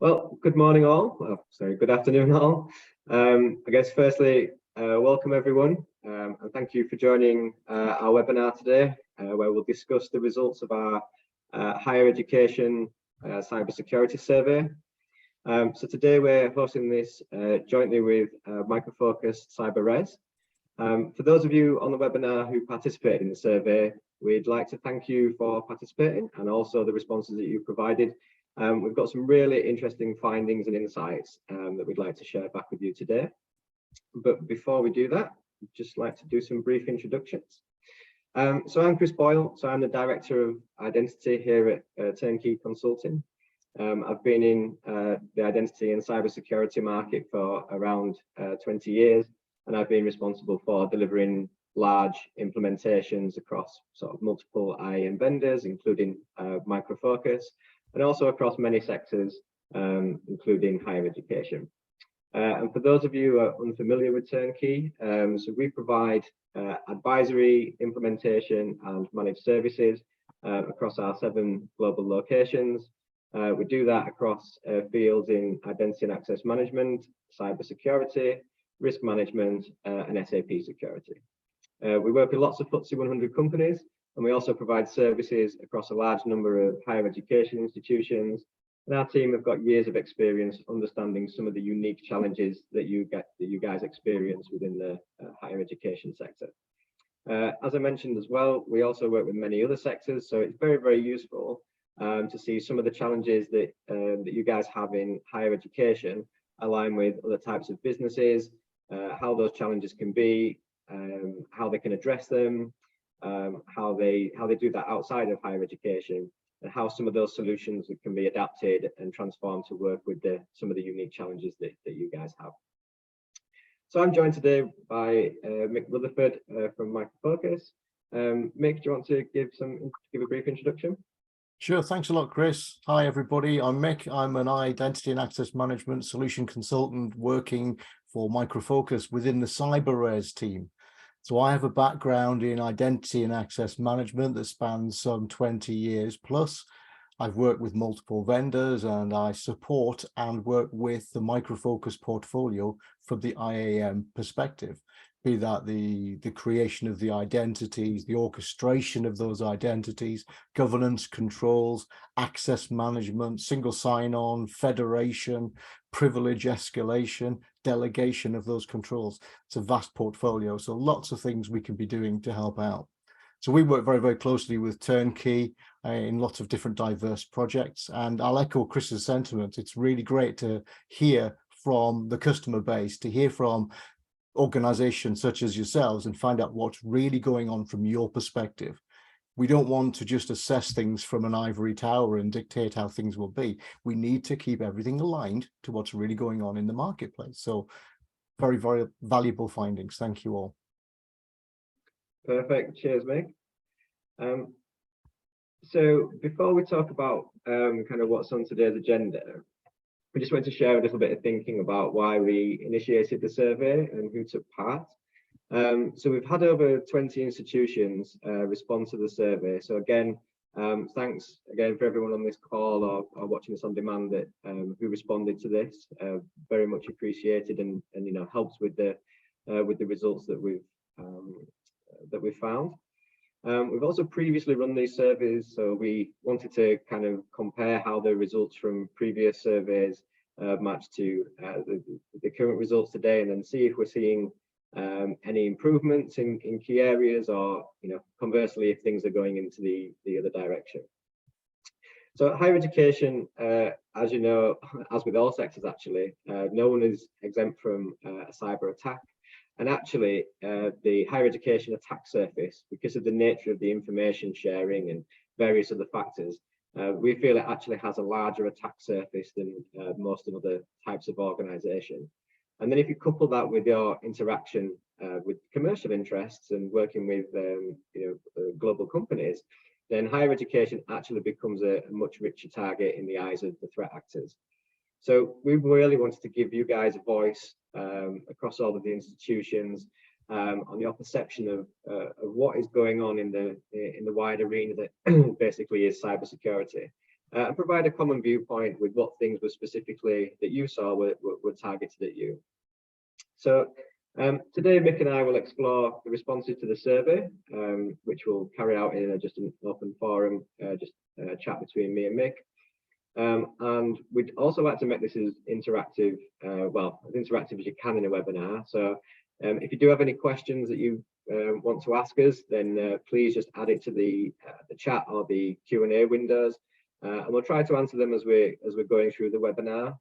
Well, good morning all. Sorry, good afternoon all. I guess firstly, welcome everyone, and thank you for joining our webinar today, where we'll discuss the results of our higher education cybersecurity survey. So today we're hosting this jointly with Micro Focus CyberRes. For those of you on the webinar who participated in the survey, we'd like to thank you for participating and also the responses that you provided. We've got some really interesting findings and insights that we'd like to share back with you today. But before we do that, I'd just like to do some brief introductions. So I'm Chris Boyle, so I'm the Director of Identity here at Turnkey Consulting. I've been in the identity and cybersecurity market for around 20 years, and I've been responsible for delivering large implementations across sort of multiple IAM vendors, including Micro Focus, and also across many sectors, including higher education. And for those of you who are unfamiliar with Turnkey, so we provide advisory, implementation, and managed services across our 7 global locations. We do that across fields in identity and access management, cybersecurity, risk management, and SAP security. We work with lots of FTSE 100 companies, and we also provide services across a large number of higher education institutions. And our team have got years of experience understanding some of the unique challenges that you guys experience within the higher education sector. As I mentioned as well, we also work with many other sectors, so it's very, very useful to see some of the challenges that you guys have in higher education align with other types of businesses, how those challenges can be, how they can address them, how they do that outside of higher education, and how some of those solutions can be adapted and transformed to work with some of the unique challenges that you guys have. So I'm joined today by Mick Rutherford from Micro Focus. Mick, do you want to give a brief introduction? Sure, thanks a lot, Chris. Hi, everybody. I'm Mick. I'm an identity and access management solution consultant working for Micro Focus within the CyberRes team. So I have a background in identity and access management that spans some 20 years plus. I've worked with multiple vendors, and I support and work with the Micro Focus portfolio from the IAM perspective, be that the creation of the identities, the orchestration of those identities, governance controls, access management, single sign-on, federation, privilege escalation, delegation of those controls. It's a vast portfolio, so lots of things we can be doing to help out. So we work very, very closely with Turnkey in lots of different diverse projects, and I'll echo Chris's sentiment. It's really great to hear from the customer base, to hear from organizations such as yourselves and find out what's really going on from your perspective. We don't want to just assess things from an ivory tower and dictate how things will be. We need to keep everything aligned to what's really going on in the marketplace. So very, very valuable findings. Thank you all. Perfect. Cheers, Mick. So before we talk about kind of what's on today's agenda, we just wanted to share a little bit of thinking about why we initiated the survey and who took part. So we've had over 20 institutions respond to the survey. So again, thanks again for everyone on this call or watching us on demand that who responded to this. Very much appreciated, and you know, helps with the results that we've found. We've also previously run these surveys, so we wanted to kind of compare how the results from previous surveys match to the current results today, and then see if we're seeing any improvements in key areas, or you know, conversely, if things are going into the other direction. So higher education, as you know, as with all sectors actually, no one is exempt from a cyber attack. And actually, the higher education attack surface, because of the nature of the information sharing and various other factors, we feel it actually has a larger attack surface than most of other types of organization. And then if you couple that with your interaction with commercial interests and working with global companies, then higher education actually becomes a much richer target in the eyes of the threat actors. So we really wanted to give you guys a voice across all of the institutions on your perception of what is going on in the wider arena that basically is cybersecurity, and provide a common viewpoint with what things were specifically that you saw were targeted at you. So today, Mick and I will explore the responses to the survey, which we'll carry out in just an open forum, just a chat between me and Mick. And we'd also like to make this as interactive, well, as interactive as you can in a webinar. So if you do have any questions that you want to ask us, then please just add it to the chat or the Q&A windows, and we'll try to answer them as we're going through the webinar.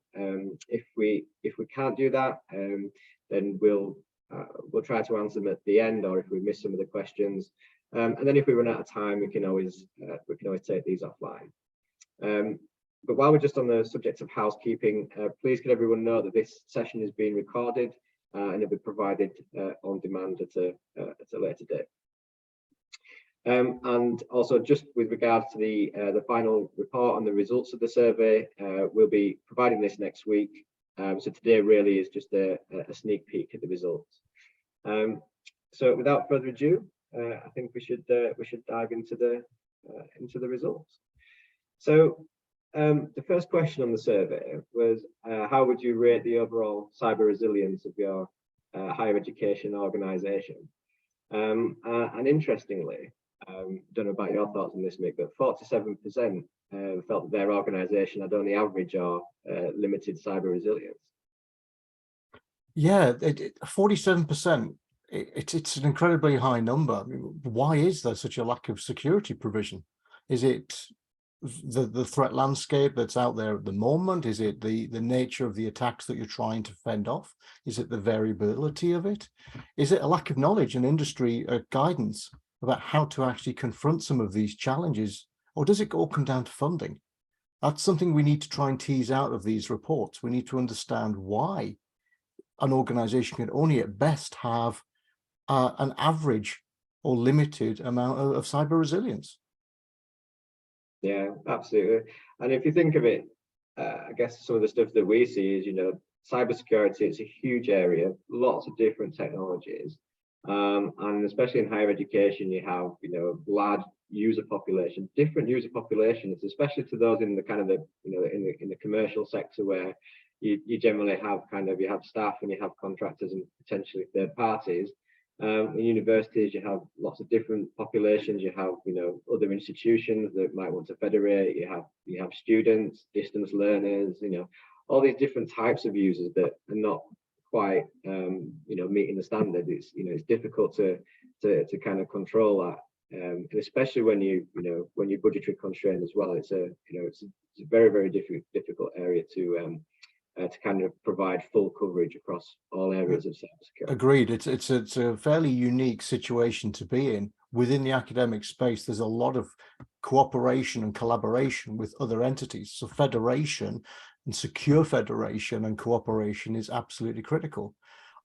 If we can't do that, then we'll try to answer them at the end, or if we miss some of the questions, and then if we run out of time, we can always take these offline. But while we're just on the subject of housekeeping, please can everyone know that this session is being recorded and it'll be provided on demand at a later date. And also, just with regards to the final report on the results of the survey, we'll be providing this next week. So today really is just a sneak peek at the results. So without further ado, I think we should dive into the results. So the first question on the survey was, how would you rate the overall cyber resilience of your higher education organisation? And interestingly, don't know about your thoughts on this, Mick, but 47% felt that their organisation had only average or limited cyber resilience. Yeah, 47%. It's an incredibly high number. I mean, why is there such a lack of security provision? Is it the threat landscape that's out there at the moment? Is it the nature of the attacks that you're trying to fend off? Is it the variability of it? Is it a lack of knowledge and industry guidance about how to actually confront some of these challenges? Or does it all come down to funding? That's something we need to try and tease out of these reports. We need to understand why an organization can only at best have an average or limited amount of cyber resilience. Yeah, absolutely. And if you think of it, I guess some of the stuff that we see is, cybersecurity, it's a huge area, lots of different technologies. And especially in higher education, you have, large user population, different user populations, especially to those in the kind of in the commercial sector, where you generally have you have staff and you have contractors and potentially third parties. In universities, you have lots of different populations. You have, other institutions that might want to federate. You have students, distance learners, all these different types of users that are not quite, meeting the standard. It's difficult to kind of control that, and especially when when you're budgetary constrained as well. It's a very, very difficult area to kind of provide full coverage across all areas of cybersecurity. Agreed. It's a fairly unique situation to be in. Within the academic space, there's a lot of cooperation and collaboration with other entities. So federation and secure federation and cooperation is absolutely critical.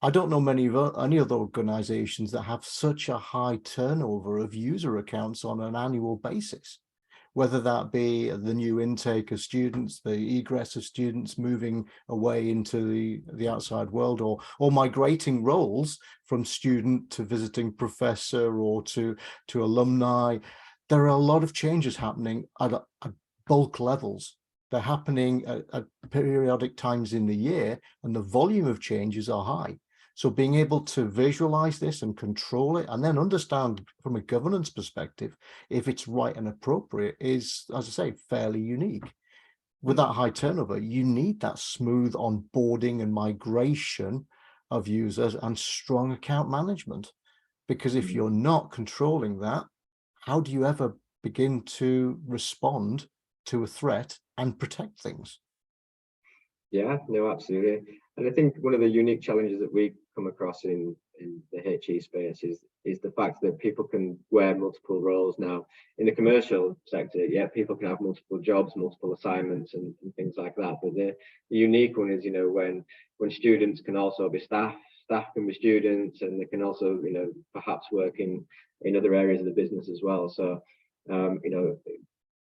I don't know any other organizations that have such a high turnover of user accounts on an annual basis, whether that be the new intake of students, the egress of students moving away into the outside world, or migrating roles from student to visiting professor or to alumni. There are a lot of changes happening at bulk levels. They're happening at periodic times in the year, and the volume of changes are high. So being able to visualize this and control it, and then understand from a governance perspective if it's right and appropriate, is, as I say, fairly unique. With that high turnover, you need that smooth onboarding and migration of users and strong account management. Because if you're not controlling that, how do you ever begin to respond to a threat and protect things? Yeah, no, absolutely. And I think one of the unique challenges that we come across in the HE space is the fact that people can wear multiple roles now. In the commercial sector, yeah, people can have multiple jobs, multiple assignments and things like that. But the unique one is, when students can also be staff can be students, and they can also, perhaps work in other areas of the business as well. So,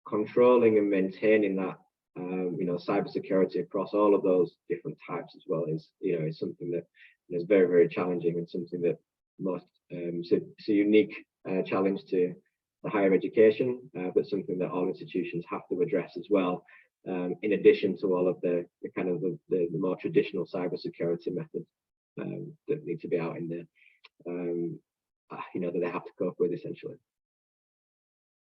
controlling and maintaining that cybersecurity across all of those different types as well is something that is very, very challenging, and something that most it's a unique challenge to higher education, but something that all institutions have to address as well, in addition to all of the kind of the more traditional cybersecurity methods that need to be out in there, that they have to cope with essentially.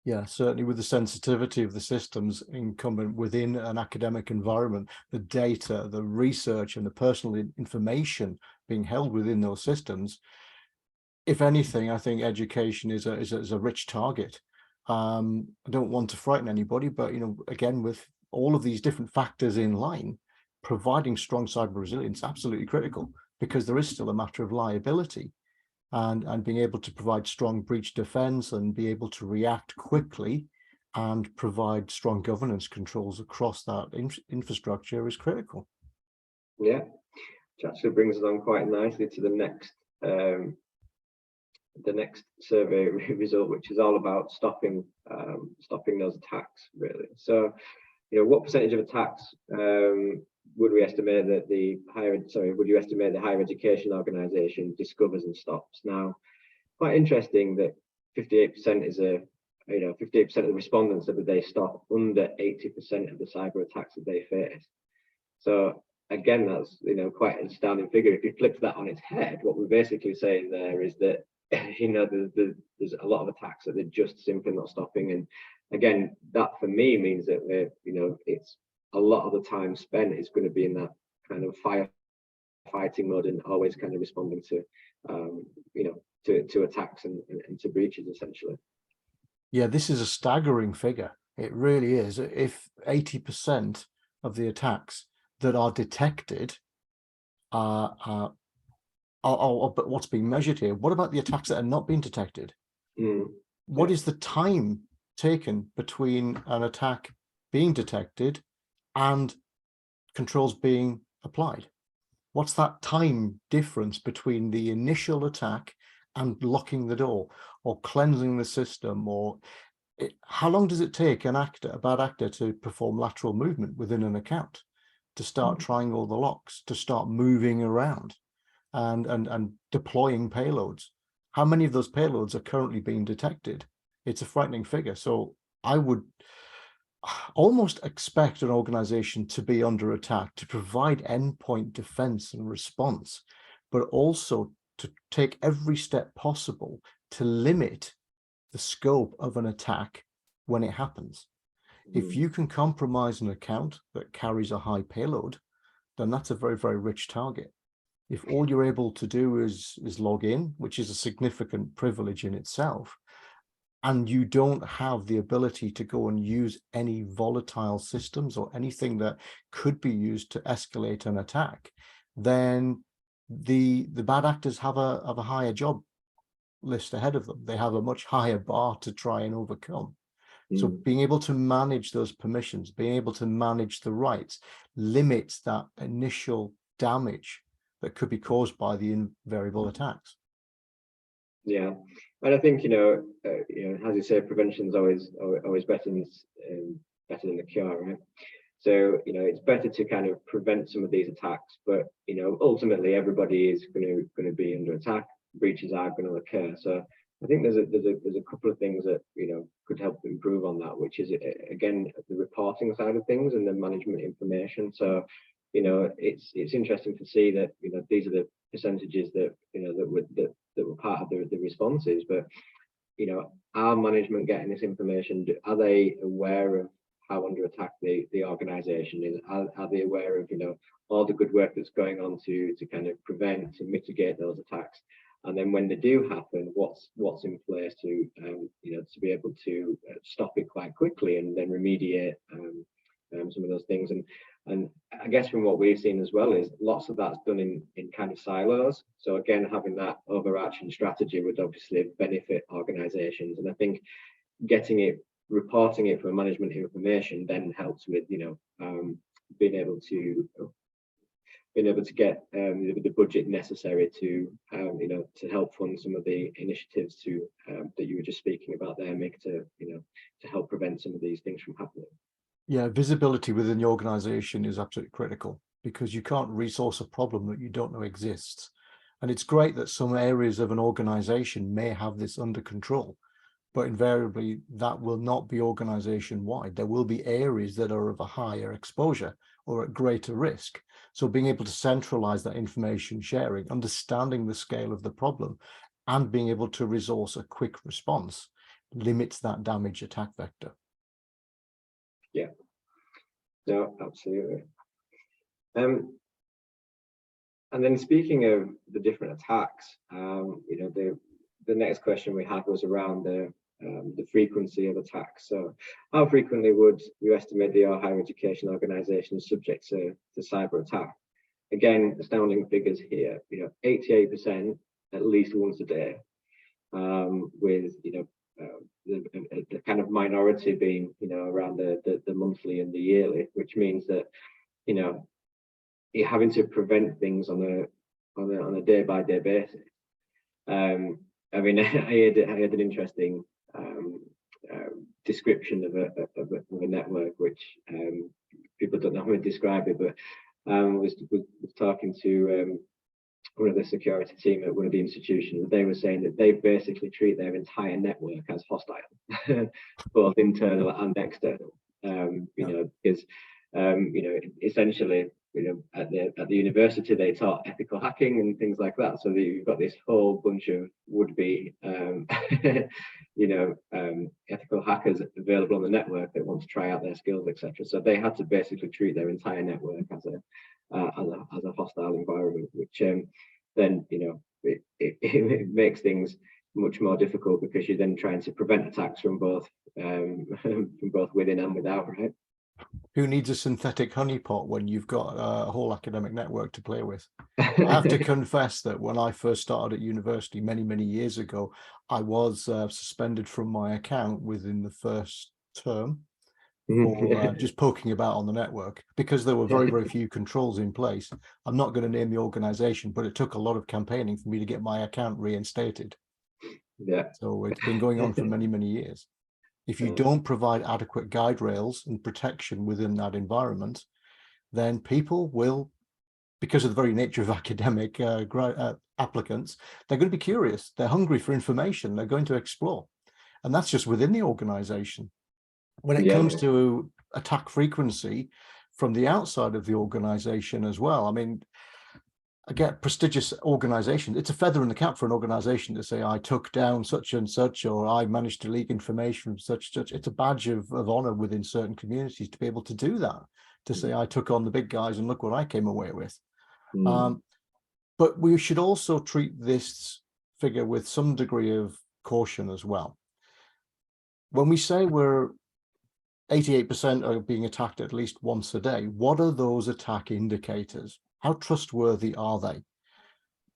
Yeah, certainly with the sensitivity of the systems incumbent within an academic environment, the data, the research and the personal information being held within those systems, if anything, I think education is a rich target. I don't want to frighten anybody, but again, with all of these different factors in line, providing strong cyber resilience absolutely critical, because there is still a matter of liability, and being able to provide strong breach defense and be able to react quickly and provide strong governance controls across that infrastructure is critical. Yeah, which actually brings us on quite nicely to the next survey result, which is all about stopping those attacks, really. So, what percentage of attacks would you estimate the higher education organization discovers and stops? Now, quite interesting that 58% is 58% of the respondents said that they stop under 80% of the cyber attacks that they face. So again, that's quite an astounding figure. If you flip that on its head, what we're basically saying there is that there's a lot of attacks that they're just simply not stopping. And again, that for me means that it's a lot of the time spent is going to be in that kind of firefighting mode and always kind of responding to to attacks and to breaches essentially. Yeah, this is a staggering figure. It really is. If 80% of the attacks that are detected but what's being measured here? What about the attacks that are not being detected? What is the time taken between an attack being detected and controls being applied? What's that time difference between the initial attack and locking the door or cleansing the system? Or how long does it take a bad actor to perform lateral movement within an account, to start trying all the locks, to start moving around and deploying payloads? How many of those payloads are currently being detected? It's a frightening figure. So I would almost expect an organization to be under attack to provide endpoint defense and response, but also to take every step possible to limit the scope of an attack when it happens. If you can compromise an account that carries a high payload, then that's a very, very rich target. If all you're able to do is log in, which is a significant privilege in itself, and you don't have the ability to go and use any volatile systems or anything that could be used to escalate an attack, then the bad actors have a higher job list ahead of them. They have a much higher bar to try and overcome. So being able to manage those permissions, being able to manage the rights, limits that initial damage that could be caused by the invariable attacks. Yeah, and I think as you say, prevention is always better than the cure, right? So it's better to kind of prevent some of these attacks, but ultimately everybody is going to be under attack. Breaches are going to occur. So I think there's a couple of things that could help improve on that, which is again the reporting side of things and the management information. So it's interesting to see that these are the percentages that that were part of the responses, but are management getting this information? Are they aware of how under attack the organization is? Are they aware of all the good work that's going on to kind of prevent, to mitigate those attacks? And then when they do happen, what's in place to to be able to stop it quite quickly and then remediate some of those things. And I guess from what we've seen as well is lots of that's done in kind of silos. So again, having that overarching strategy would obviously benefit organizations. And I think reporting it for management information then helps with being able to get the budget necessary to to help fund some of the initiatives that you were just speaking about there, Mick, to help prevent some of these things from happening. Yeah, visibility within the organization is absolutely critical, because you can't resource a problem that you don't know exists. And it's great that some areas of an organization may have this under control, but invariably that will not be organization wide. There will be areas that are of a higher exposure or at greater risk. So being able to centralize that information sharing, understanding the scale of the problem, and being able to resource a quick response limits that damage attack vector. Yeah, no, absolutely. And then speaking of the different attacks, the next question we had was around the frequency of attacks. So how frequently would you estimate the higher education organizations subject to cyber attack? Again, astounding figures here, 88% at least once a day, with the kind of minority being around the monthly and the yearly, which means that you're having to prevent things on a day-by-day basis. I mean, I had an interesting description of a network, which people don't know how to describe it, but was talking to one of the security team at one of the institutions. They were saying that they basically treat their entire network as hostile, both internal and external. Because essentially, at the university they taught ethical hacking and things like that. So you've got this whole bunch of would-be, ethical hackers available on the network that want to try out their skills, etc. So they had to basically treat their entire network as a hostile environment, which then it makes things much more difficult, because you're then trying to prevent attacks from both within and without, right? Who needs a synthetic honeypot when you've got a whole academic network to play with? I have to confess that when I first started at university many years ago, I was suspended from my account within the first term for just poking about on the network, because there were very few controls in place. I'm not going to name the organization, but it took a lot of campaigning for me to get my account reinstated. Yeah. So it's been going on for many years. If you don't provide adequate guide rails and protection within that environment, then people will, because of the very nature of academic applicants, they're going to be curious. They're hungry for information. They're going to explore. And that's just within the organization. When it comes to attack frequency from the outside of the organization as well, I mean, I get prestigious organizations. It's a feather in the cap for an organization to say, I took down such and such, or I managed to leak information from such. It's a badge of honor within certain communities to be able to do that, to say, I took on the big guys and look what I came away with. But we should also treat this figure with some degree of caution as well. When we say we're 88% are being attacked at least once a day, what are those attack indicators? How trustworthy are they?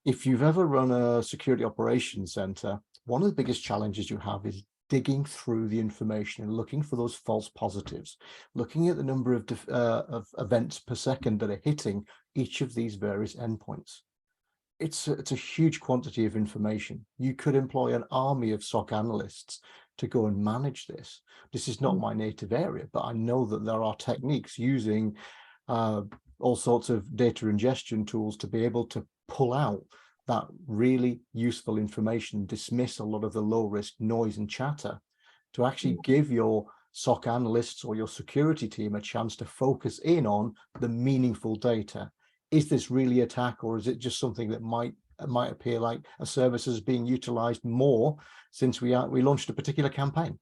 If you've ever run a security operations center, one of the biggest challenges you have is digging through the information and looking for those false positives, looking at the number of events per second that are hitting each of these various endpoints. It's a huge quantity of information. You could employ an army of SOC analysts to go and manage this. This is not my native area, but I know that there are techniques using all sorts of data ingestion tools to be able to pull out that really useful information, dismiss a lot of the low risk noise and chatter, to actually give your SOC analysts or your security team a chance to focus in on the meaningful data. Is this really attack, or is it just something that might appear like a service is being utilized more since we launched a particular campaign?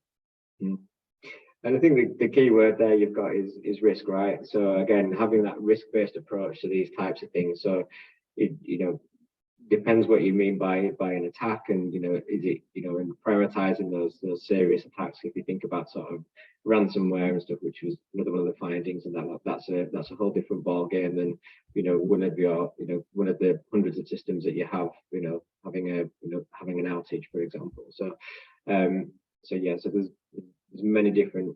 And I think the key word there you've got is risk, right? So again, having that risk-based approach to these types of things. So it depends what you mean by an attack, and is it in prioritizing those serious attacks. If you think about sort of ransomware and stuff, which was another one of the findings, and that's a whole different ball game than one of the hundreds of systems that you have having an outage, for example. So so there's many different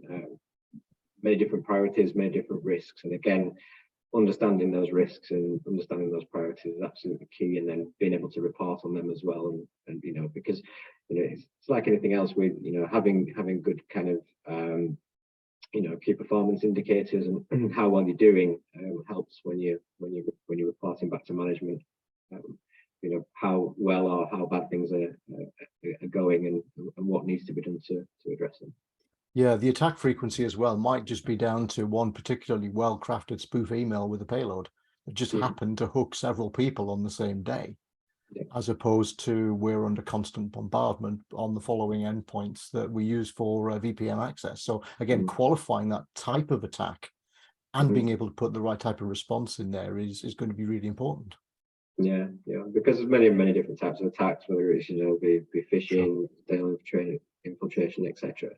priorities, many different risks, and again, understanding those risks and understanding those priorities is absolutely key, and then being able to report on them as well, and because it's like anything else with having good kind of key performance indicators and how well you're doing helps when you're reporting back to management how well or how bad things are going and what needs to be done to address them. Yeah, the attack frequency as well might just be down to one particularly well-crafted spoof email with a payload that just happened to hook several people on the same day, as opposed to we're under constant bombardment on the following endpoints that we use for VPN access. So again, qualifying that type of attack and being able to put the right type of response in there is going to be really important. Yeah, because there's many different types of attacks, whether it's be phishing, data infiltration, etc.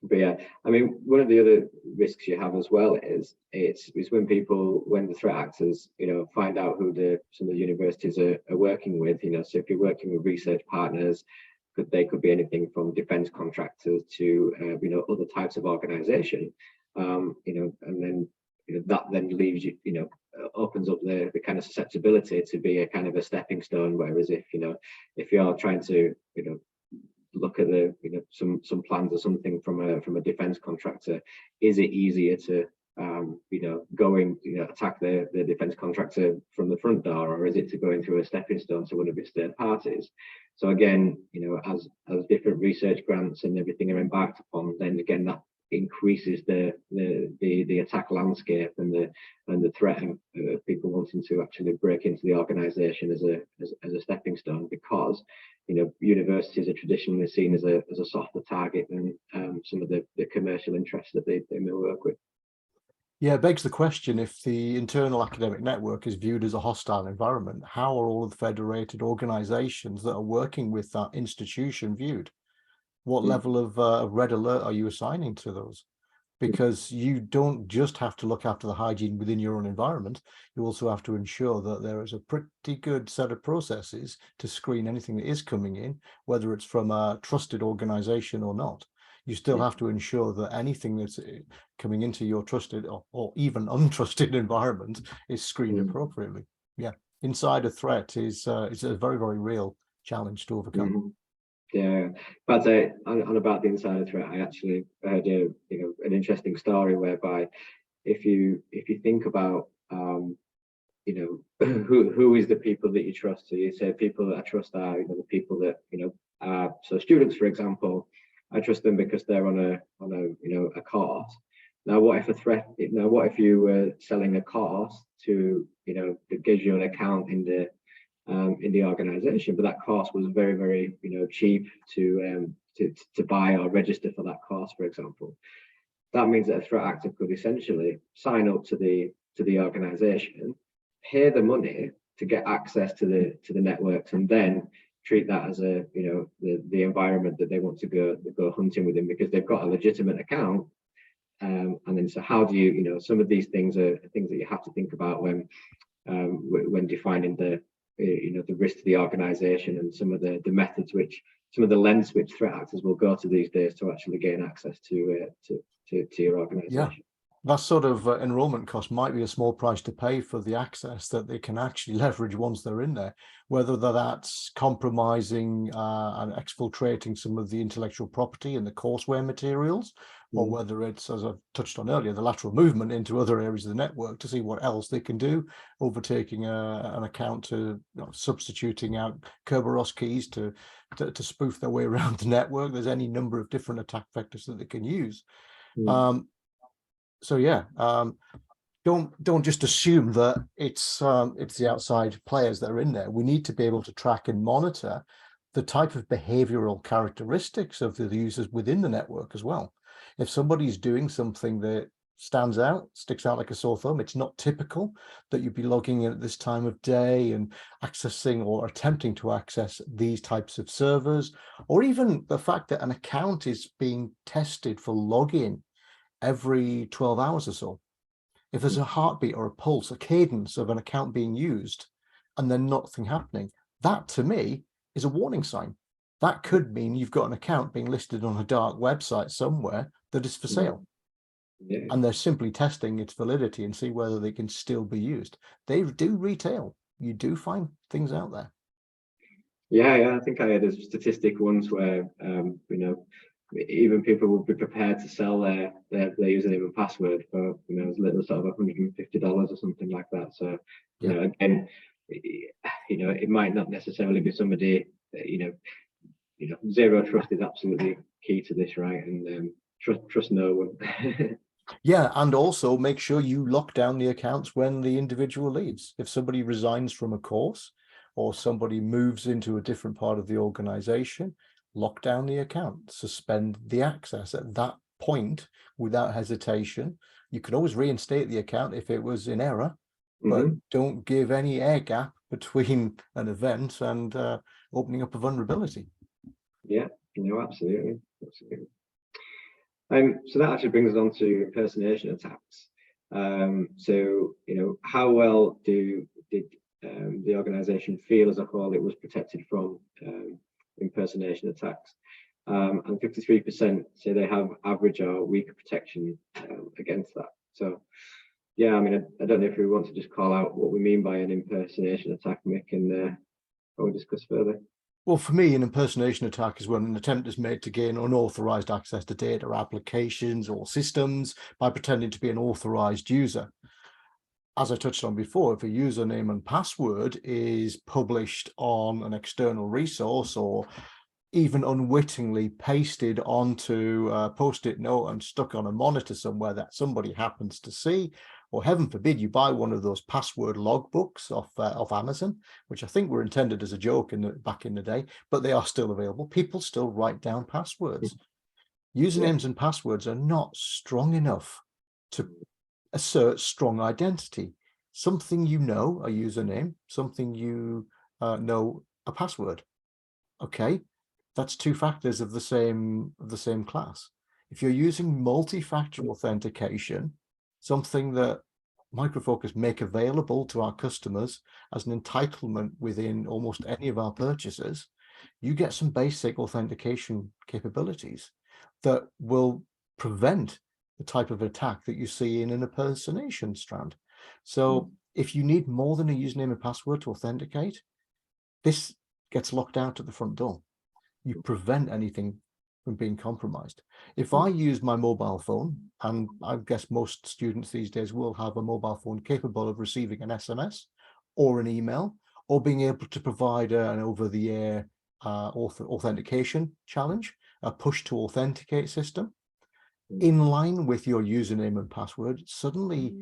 But yeah, I mean, one of the other risks you have as well is when the threat actors find out who some of the universities are working with. So if you're working with research partners, they could be anything from defense contractors to other types of organization. And then that then leaves opens up the kind of susceptibility to be a kind of a stepping stone. Whereas if you're trying to look at some plans or something from a defense contractor, is it easier to attack the defense contractor from the front door, or is it to going through a stepping stone to one of its third parties? So again, as different research grants and everything are embarked upon, then again that increases the attack landscape and the threat of people wanting to actually break into the organization as a stepping stone, because universities are traditionally seen as a softer target than some of the commercial interests that they may work with. Yeah, it begs the question, if the internal academic network is viewed as a hostile environment, how are all of the federated organizations that are working with that institution viewed? What level of red alert are you assigning to those? Because you don't just have to look after the hygiene within your own environment, you also have to ensure that there is a pretty good set of processes to screen anything that is coming in, whether it's from a trusted organization or not. You still have to ensure that anything that's coming into your trusted or even untrusted environment is screened appropriately. Yeah, insider threat is a very, very real challenge to overcome. Yeah, but on about the insider threat, I actually heard an interesting story whereby if you think about who is the people that you trust. So you say people that I trust are the people that so students, for example, I trust them because they're on a course. Now what if you were selling a course to that gives you an account in the organization, but that course was very, very cheap to buy or register for that course, for example. That means that a threat actor could essentially sign up to the organization, pay the money to get access to the networks, and then treat that as the environment that they want to go hunting within, because they've got a legitimate account. And then so how do you some of these things are things that you have to think about when defining the risk to the organization, and some of the methods some of the lengths which threat actors will go to these days to actually gain access to your organization. Yeah, that sort of enrollment cost might be a small price to pay for the access that they can actually leverage once they're in there, whether that's compromising and exfiltrating some of the intellectual property and the courseware materials, or whether it's, as I've touched on earlier, the lateral movement into other areas of the network to see what else they can do, overtaking an account to substituting out Kerberos keys to spoof their way around the network. There's any number of different attack vectors that they can use. So yeah, don't just assume that it's the outside players that are in there. We need to be able to track and monitor the type of behavioral characteristics of the users within the network as well. If somebody's doing something that stands out, sticks out like a sore thumb, it's not typical that you'd be logging in at this time of day and accessing or attempting to access these types of servers, or even the fact that an account is being tested for login every 12 hours or so. If there's a heartbeat or a pulse, a cadence of an account being used and then nothing happening, that to me is a warning sign. That could mean you've got an account being listed on a dark website somewhere that is for sale. And they're simply testing its validity and see whether they can still be used. They do retail. You do find things out there. Yeah, I think I had a statistic once where even people would be prepared to sell their username and password for as little as sort of $150 or something like that. So again, it might not necessarily be somebody zero trust is absolutely key to this, right? And trust no one. Yeah, and also make sure you lock down the accounts when the individual leaves. If somebody resigns from a course or somebody moves into a different part of the organization, lock down the account, suspend the access at that point without hesitation. You can always reinstate the account if it was in error, but don't give any air gap between an event and opening up a vulnerability. Yeah, absolutely. So that actually brings us on to impersonation attacks. So, how well did the organization feel as a whole it was protected from impersonation attacks? And 53% say they have average or weaker protection against that. So, yeah, I don't know if we want to just call out what we mean by an impersonation attack, Mick, and we'll discuss further. Well, for me, an impersonation attack is when an attempt is made to gain unauthorized access to data, applications, or systems by pretending to be an authorized user. As I touched on before, if a username and password is published on an external resource or even unwittingly pasted onto a post-it note and stuck on a monitor somewhere that somebody happens to see, or heaven forbid you buy one of those password logbooks off Amazon, which I think were intended as a joke back in the day, but they are still available. People still write down passwords. Usernames and passwords are not strong enough to assert strong identity. Something a username, something a password. Okay, that's two factors of the same class. If you're using multi-factor authentication, something that Micro Focus make available to our customers as an entitlement within almost any of our purchases, you get some basic authentication capabilities that will prevent the type of attack that you see in an impersonation strand. So if you need more than a username and password to authenticate, this gets locked out at the front door. You prevent anything from being compromised. If I use my mobile phone, and I guess most students these days will have a mobile phone capable of receiving an SMS or an email, or being able to provide an over-the-air authentication challenge, a push to authenticate system, in line with your username and password, suddenly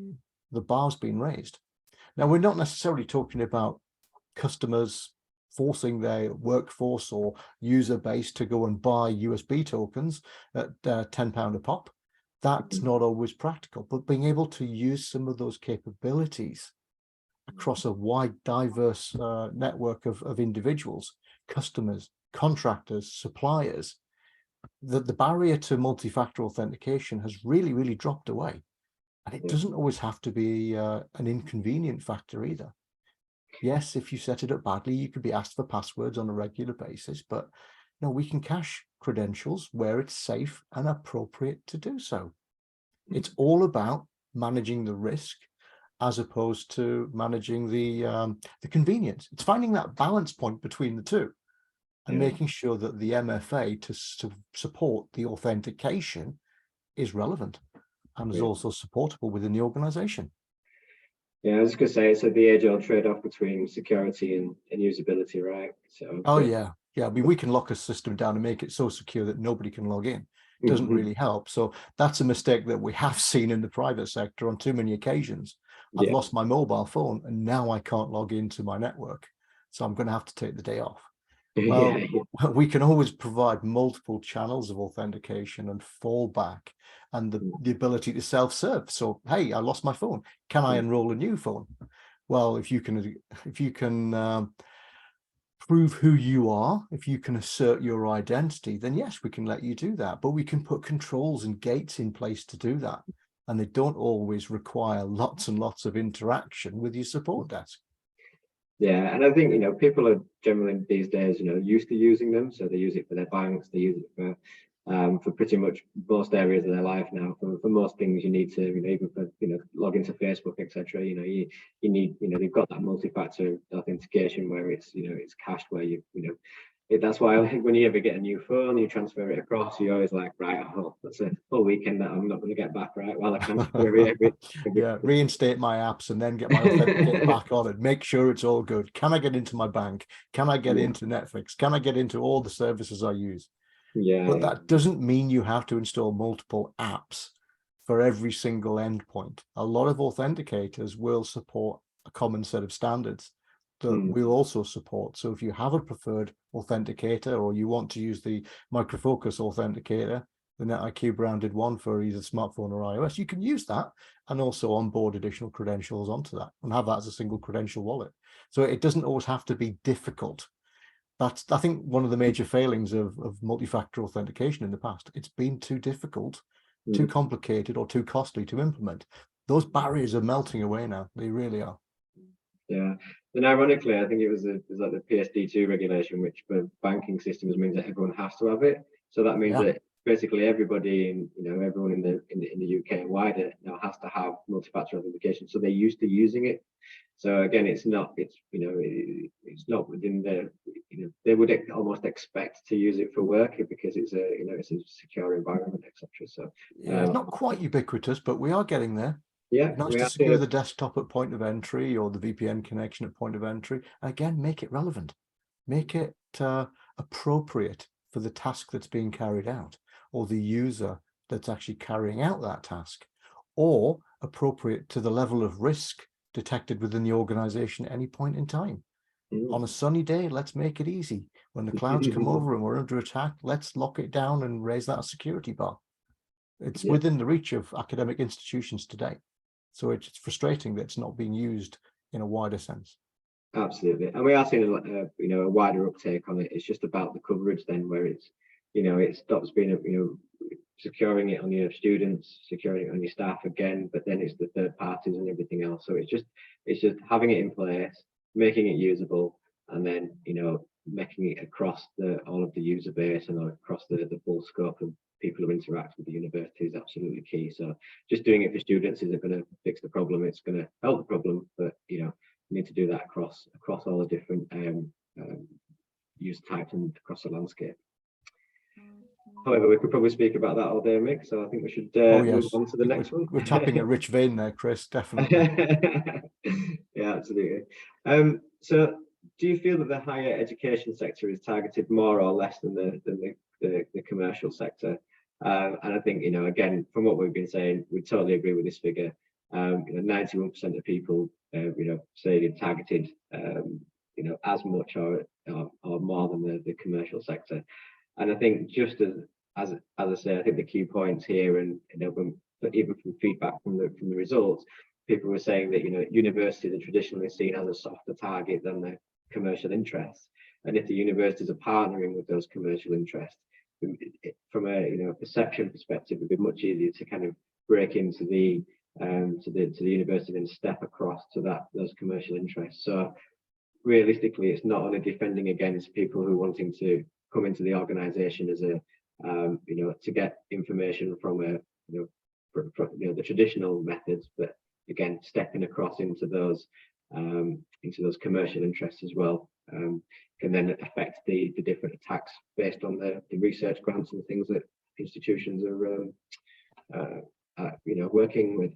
the bar's been raised. Now, we're not necessarily talking about customers forcing their workforce or user base to go and buy USB tokens at £10 a pop. That's not always practical, but being able to use some of those capabilities across a wide, diverse network of individuals, customers, contractors, suppliers, the barrier to multi-factor authentication has really, really dropped away. And it doesn't always have to be an inconvenient factor either. Yes, if you set it up badly, you could be asked for passwords on a regular basis, but no, we can cache credentials where it's safe and appropriate to do so. It's all about managing the risk as opposed to managing the convenience. It's finding that balance point between the two and making sure that the MFA to support the authentication is relevant and is also supportable within the organization. Yeah, I was going to say, it's the age-old trade-off between security and usability, right? So. Oh yeah. I mean, we can lock a system down and make it so secure that nobody can log in. It doesn't really help. So that's a mistake that we have seen in the private sector on too many occasions. I've lost my mobile phone and now I can't log into my network. So I'm going to have to take the day off. Well, we can always provide multiple channels of authentication and fallback and the ability to self-serve. So, hey, I lost my phone. Can I enroll a new phone? Well, if you can prove who you are, if you can assert your identity, then yes, we can let you do that. But we can put controls and gates in place to do that. And they don't always require lots and lots of interaction with your support desk. Yeah, and I think, people are generally these days, used to using them. So they use it for their banks, they use it for pretty much most areas of their life now. For most things, you need to, even for, log into Facebook, etc. You need, they've got that multi-factor authentication where it's, it's cached, where you that's why when you ever get a new phone, you transfer it across, you're always like, right, oh, that's a full weekend that I'm not going to get back, right? While I transfer every Yeah, reinstate my apps and then get my authenticator back on it. Make sure it's all good. Can I get into my bank? Can I get into Netflix? Can I get into all the services I use? Yeah. But that doesn't mean you have to install multiple apps for every single endpoint. A lot of authenticators will support a common set of standards that we'll also support. So if you have a preferred authenticator or you want to use the Micro Focus authenticator, the NetIQ branded one for either smartphone or iOS, you can use that and also onboard additional credentials onto that and have that as a single credential wallet. So it doesn't always have to be difficult. That's, I think, one of the major failings of multi-factor authentication in the past. It's been too difficult, too complicated, or too costly to implement. Those barriers are melting away now. They really are. Yeah, and ironically, I think it was like the PSD2 regulation, which for banking systems means that everyone has to have it. So that means that basically everybody in, everyone in the UK and wider now has to have multi-factor authentication. So they're used to using it. So again, it's not within their, they would almost expect to use it for work because it's it's a secure environment, etc. So yeah, it's not quite ubiquitous, but we are getting there. Yeah, nice to secure the desktop at point of entry or the VPN connection at point of entry. Again, make it relevant, make it appropriate for the task that's being carried out or the user that's actually carrying out that task, or appropriate to the level of risk detected within the organization at any point in time. On a sunny day, let's make it easy. When the clouds come over and we're under attack, let's lock it down and raise that security bar. It's within the reach of academic institutions today. So it's frustrating that it's not being used in a wider sense. Absolutely, and we are seeing a wider uptake on it. It's just about the coverage then, where it's it stops being securing it on your students, securing it on your staff again, but then it's the third parties and everything else. So it's just having it in place, making it usable, and then making it across all of the user base and across the full scope of people who interact with the university is absolutely key. So just doing it for students isn't going to fix the problem. It's going to help the problem, but you need to do that across all the different use types and across the landscape. However, we could probably speak about that all day, Mick. So I think we should move on to the next one. We're tapping a rich vein there, Chris. Definitely. Yeah, absolutely. So do you feel that the higher education sector is targeted more or less than the commercial sector? And I think, again, from what we've been saying, we totally agree with this figure. 91% of people, say they're targeted, as much or more than the commercial sector. And I think just as I say, I think the key points here, and even from feedback from the results, people were saying that universities are traditionally seen as a softer target than the commercial interests, and if the universities are partnering with those commercial interests, from a perception perspective, it'd be much easier to kind of break into the university and step across to those commercial interests. So realistically, it's not only defending against people who are wanting to come into the organization as a to get information from the traditional methods, but again, stepping across into those commercial interests as well, can then affect the different attacks based on the research grants and things that institutions are working with.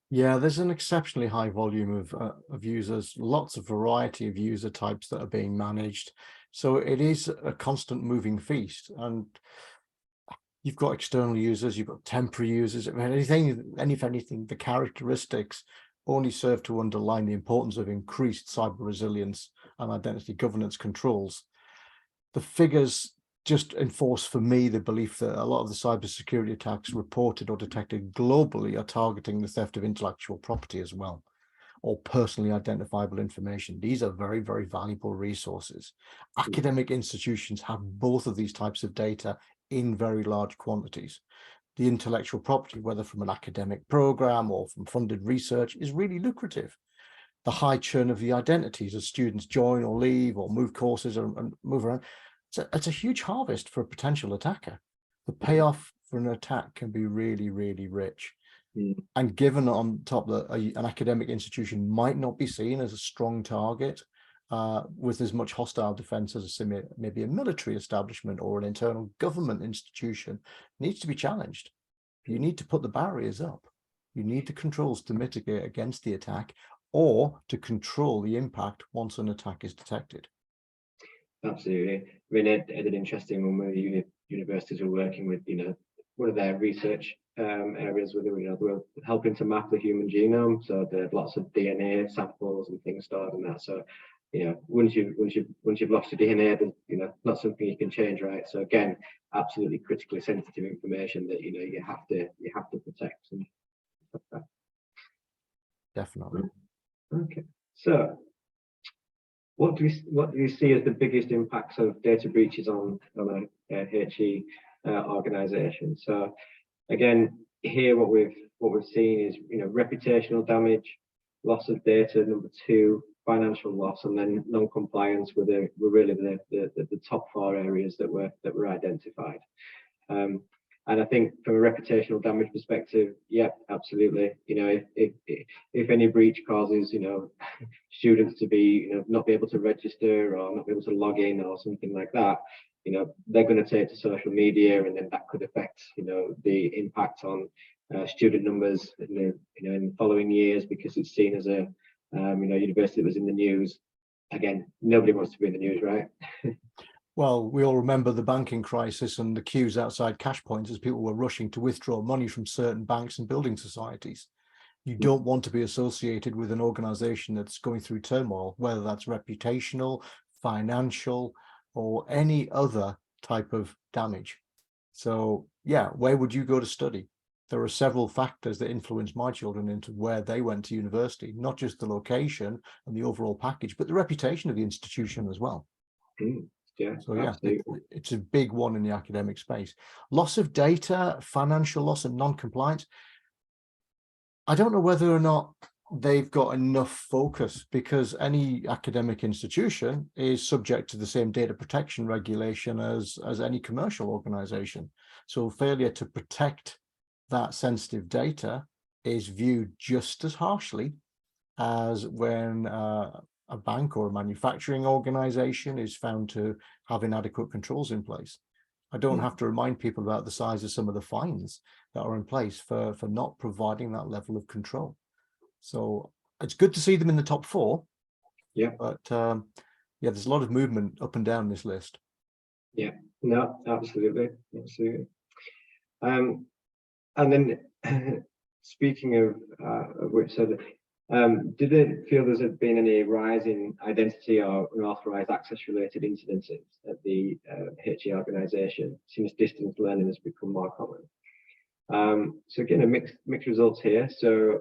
Yeah, there's an exceptionally high volume of users, lots of variety of user types that are being managed. So it is a constant moving feast, and you've got external users, you've got temporary users. I mean, if anything, the characteristics only serve to underline the importance of increased cyber resilience and identity governance controls. The figures just enforce for me the belief that a lot of the cybersecurity attacks reported or detected globally are targeting the theft of intellectual property as well, or personally identifiable information. These are very, very valuable resources. Academic institutions have both of these types of data in very large quantities. The intellectual property, whether from an academic program or from funded research, is really lucrative. The high churn of the identities as students join or leave or move courses and move around, it's a huge harvest for a potential attacker. The payoff for an attack can be really, really rich. And given on top that an academic institution might not be seen as a strong target, with as much hostile defense as maybe a military establishment or an internal government institution needs to be challenged. You need to put the barriers up. You need the controls to mitigate against the attack or to control the impact once an attack is detected. Absolutely. I mean, Ed did interesting when the universities were working with, one of their research areas where they were helping to map the human genome. So there are lots of DNA samples and things stored in that. So, once you've lost your DNA, there's, not something you can change, right? So again, absolutely critically sensitive information that you have to protect. And Definitely. okay. So what do you see as the biggest impacts of data breaches on a HE organization? So again, here what we've seen is reputational damage, loss of data. Number two, financial loss, and then non-compliance were really the top four areas that were identified. And I think from a reputational damage perspective, yeah, absolutely. If any breach causes, students to be, not be able to register or not be able to log in or something like that, they're going to take to social media, and then that could affect, the impact on student numbers in the following years, because it's seen as a, university that was in the news. Again, nobody wants to be in the news, right? Well, we all remember the banking crisis and the queues outside cash points as people were rushing to withdraw money from certain banks and building societies. You don't want to be associated with an organization that's going through turmoil, whether that's reputational, financial, or any other type of damage. So yeah, where would you go to study? There are several factors that influence my children into where they went to university, not just the location and the overall package, but the reputation of the institution as well. Yeah, so yeah, it's a big one in the academic space. Loss of data, financial loss, and non-compliance. I don't know whether or not they've got enough focus, because any academic institution is subject to the same data protection regulation as any commercial organization. So failure to protect that sensitive data is viewed just as harshly as when a bank or a manufacturing organization is found to have inadequate controls in place. I don't have to remind people about the size of some of the fines that are in place for not providing that level of control. So it's good to see them in the top four. Yeah. But yeah, there's a lot of movement up and down this list. Yeah, no, absolutely. And then speaking of which, so did it feel there's been any rise in identity or unauthorized access related incidences at the HE organization since distance learning has become more common? So again, a mixed results here. So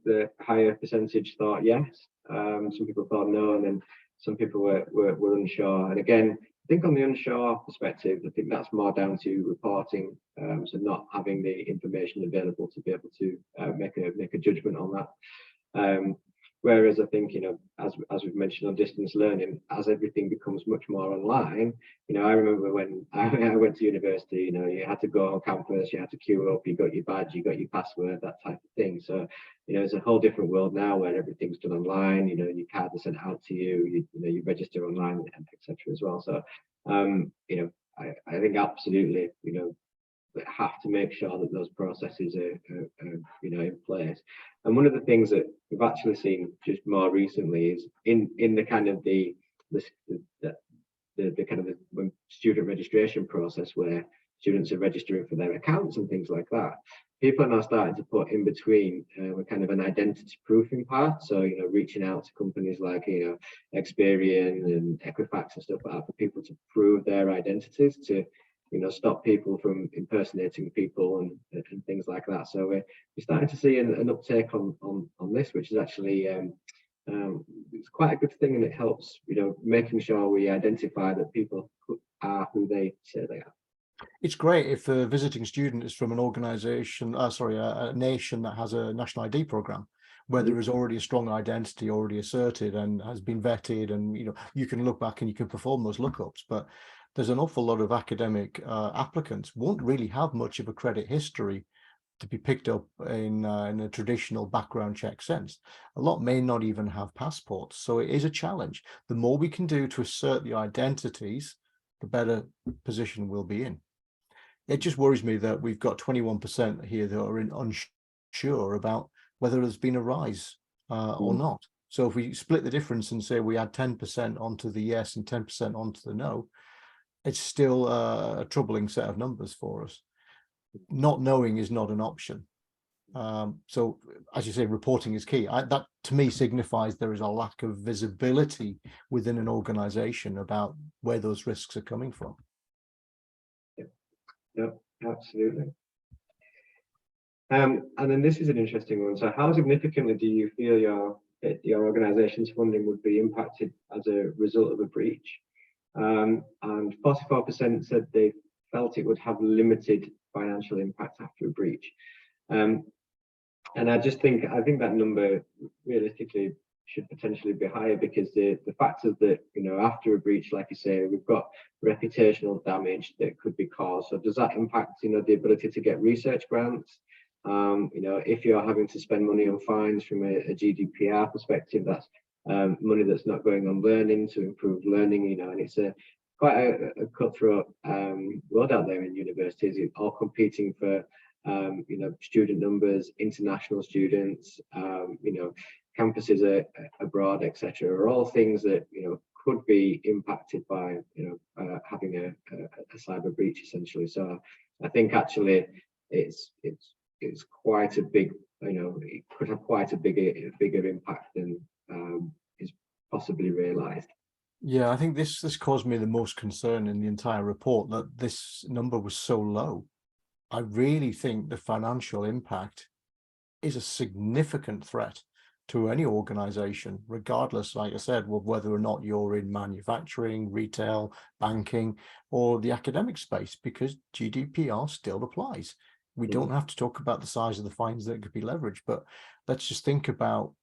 the higher percentage thought yes, some people thought no, and then some people were unsure. And again, I think on the unsure perspective, I think that's more down to reporting, so not having the information available to be able to make a judgment on that. Whereas I think, as we've mentioned on distance learning, as everything becomes much more online, I remember when I went to university, you had to go on campus, you had to queue up, you got your badge, you got your password, that type of thing. So, it's a whole different world now where everything's done online, your card is sent out to you, you register online, etc. as well. So, I think absolutely, have to make sure that those processes are in place. And one of the things that we've actually seen just more recently is in the kind of the kind of the student registration process, where students are registering for their accounts and things like that. People are now starting to put in between kind of an identity proofing part. So, reaching out to companies like, Experian and Equifax and stuff like that for people to prove their identities, to stop people from impersonating people and things like that. So we're starting to see an uptake on this, which is actually it's quite a good thing, and it helps making sure we identify that people are who they say they are. It's great if a visiting student is from an organization, a nation that has a national ID program, where there is already a strong identity already asserted and has been vetted, and you can look back and you can perform those lookups. But there's an awful lot of academic applicants won't really have much of a credit history to be picked up in a traditional background check sense. A lot may not even have passports, so it is a challenge. The more we can do to assert the identities, the better position we'll be in. It just worries me that we've got 21% here that are unsure about whether there's been a rise or not. So if we split the difference and say we add 10% onto the yes and 10% onto the no, it's still a troubling set of numbers for us. Not knowing is not an option. So as you say, reporting is key. That to me signifies there is a lack of visibility within an organization about where those risks are coming from. Yeah, absolutely. And then this is an interesting one. So how significantly do you feel your organization's funding would be impacted as a result of a breach? And 44% said they felt it would have limited financial impact after a breach. And I think that number realistically should potentially be higher, because the fact is that, you know, after a breach, like you say, we've got reputational damage that could be caused. So does that impact, you know, the ability to get research grants? You know, if you're having to spend money on fines from a GDPR perspective, that's money that's not going on learning to improve learning, you know, and it's quite a cutthroat world out there in universities. It's all competing for you know, student numbers, international students, you know, campuses abroad, etc., are all things that, you know, could be impacted by, you know, having a cyber breach essentially. So I think actually it's quite a big, you know, it could have quite a bigger impact than is possibly realized. Yeah, I think this caused me the most concern in the entire report, that this number was so low. I really think the financial impact is a significant threat to any organization, regardless, like I said, of whether or not you're in manufacturing, retail, banking, or the academic space, because GDPR still applies. We don't have to talk about the size of the fines that could be leveraged, but let's just think about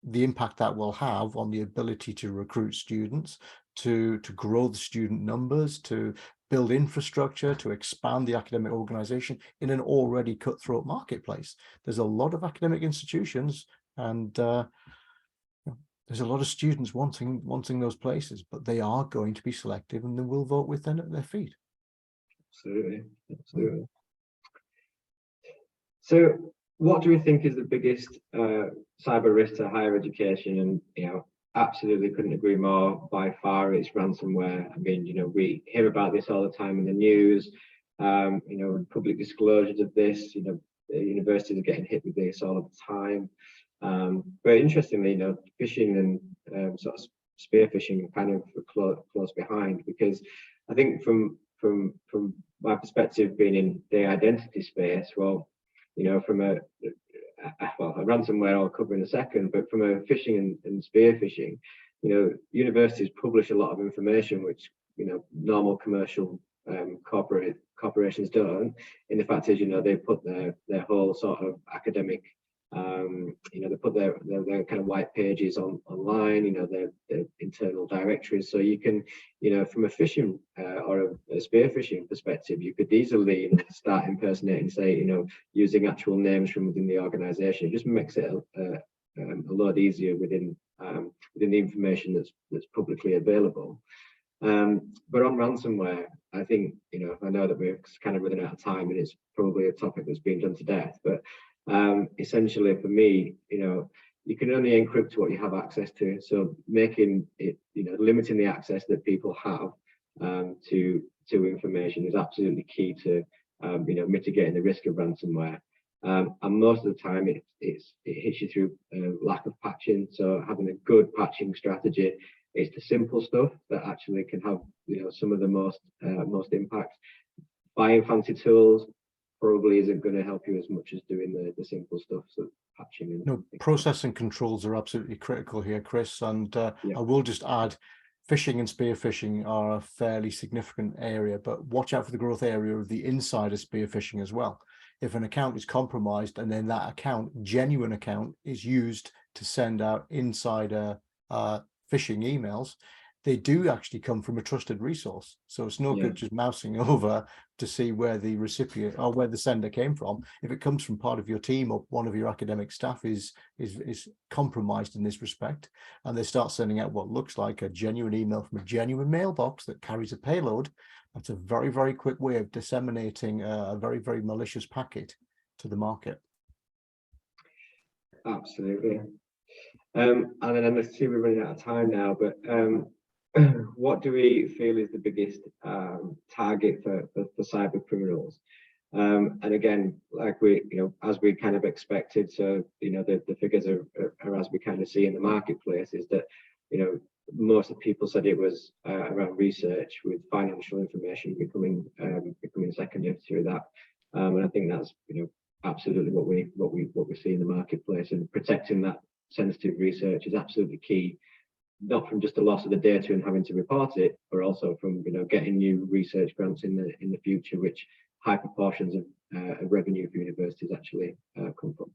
the impact that will have on the ability to recruit students, to grow the student numbers, to build infrastructure, to expand the academic organization in an already cutthroat marketplace. There's a lot of academic institutions, and there's a lot of students wanting those places, but they are going to be selective, and they will vote with their feet. Absolutely, absolutely. So what do we think is the biggest cyber risk to higher education? And, you know, absolutely couldn't agree more. By far, it's ransomware. I mean, you know, we hear about this all the time in the news, you know, public disclosures of this, you know, universities are getting hit with this all of the time. But interestingly, you know, phishing and sort of spear phishing are kind of close behind, because I think from my perspective, being in the identity space, well, you know, from a ransomware I'll cover in a second, but from a phishing and spear phishing, you know, universities publish a lot of information which, you know, normal commercial corporations don't. And the fact is, you know, they put their whole sort of academic, you know, they put their kind of white pages online, you know, their internal directories. So you can, you know, from a phishing or a spear phishing perspective, you could easily, you know, start impersonating, say, you know, using actual names from within the organization. It just makes it a lot easier within the information that's publicly available. But on ransomware, I think, you know, I know that we're kind of running out of time, and it's probably a topic that's been done to death, but essentially for me, you know, you can only encrypt what you have access to. So making it, you know, limiting the access that people have to information is absolutely key to, you know, mitigating the risk of ransomware. And most of the time it hits you through lack of patching. So having a good patching strategy, it's the simple stuff that actually can have, you know, some of the most impact. Buying fancy tools probably isn't going to help you as much as doing the simple stuff. So patching and no, process and controls are absolutely critical here, Chris. And I will just add, phishing and spear phishing are a fairly significant area, but watch out for the growth area of the insider spear phishing as well. If an account is compromised and then that account, genuine account, is used to send out insider phishing emails, they do actually come from a trusted resource. So it's no good just mousing over to see where the recipient or where the sender came from. If it comes from part of your team or one of your academic staff is compromised in this respect, and they start sending out what looks like a genuine email from a genuine mailbox that carries a payload, that's a very, very quick way of disseminating a very, very malicious packet to the market. Absolutely. And then I see we're running out of time now, but what do we feel is the biggest target for cyber criminals? And again, like we, as we kind of expected, so the figures are as we kind of see in the marketplace, is that most of the people said it was around research, with financial information becoming secondary to that. And I think that's absolutely what we see in the marketplace, and protecting that sensitive research is absolutely key, not from just the loss of the data and having to report it, but also from getting new research grants in the future, which high proportions of revenue for universities actually come from.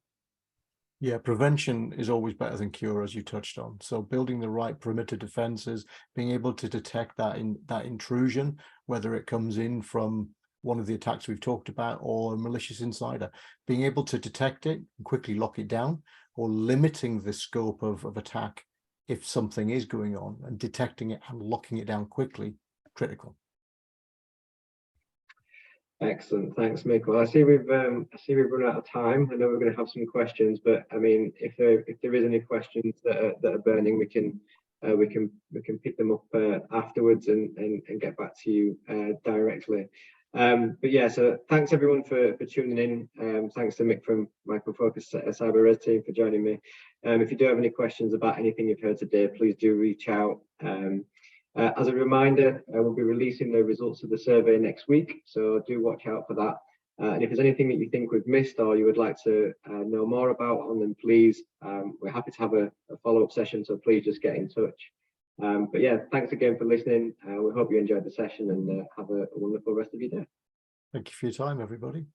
Yeah, prevention is always better than cure, as you touched on. So building the right perimeter defenses, being able to detect that intrusion, whether it comes in from one of the attacks we've talked about or a malicious insider, being able to detect it and quickly lock it down, or limiting the scope of attack if something is going on, and detecting it and locking it down quickly, critical. Excellent, thanks, Mick. Well, I see we've run out of time. I know we're going to have some questions, but I mean, if there is any questions that are burning, we can pick them up afterwards and get back to you directly. But yeah, so thanks everyone for tuning in. Thanks to Mick from Micro Focus Cyber Res team for joining me. If you do have any questions about anything you've heard today, please do reach out. As a reminder, we'll be releasing the results of the survey next week, so do watch out for that. And if there's anything that you think we've missed or you would like to know more about on them, please, we're happy to have a follow-up session, so please just get in touch. But yeah, thanks again for listening. We hope you enjoyed the session, and have a wonderful rest of your day. Thank you for your time, everybody.